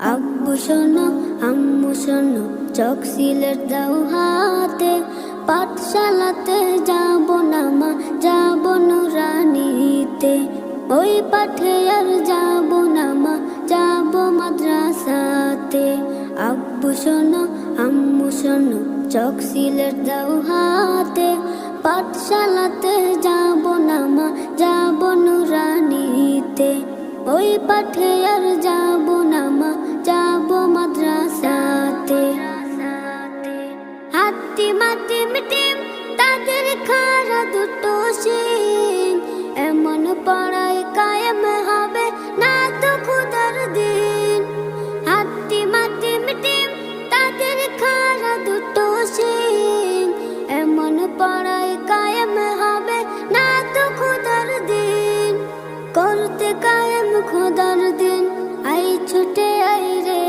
আব্বু শোনো আম্মু শোনো, চক সিলেট দাও হাতে, পাঠশালাতে যাব না মা, যাব নুরানিতে। ওই পাঠে আর যাব না মা, যাব মাদ্রাসাতে। আব্বু শোনো আম্মু শোনো, চক সিলেট দাও হাতে, পাঠশালাতে যাব না মা, যাব নুরানিতে। ওই পাঠে আর যাব না মা, যাব মাদ্রাসাতে। হাতি মাটি মিটিম তাদের খারা দুটো শিং, এমন পড়ায় কায়েম হবে না তো খুদার দিন। হাতি মাটি মিটিম তাদের খারা দুটো শিং, এমন পড়ায় কায়েম হবে না তো খুদার দিন। করতে কায়েম খোদার দিন, আই ছুটে আই রে।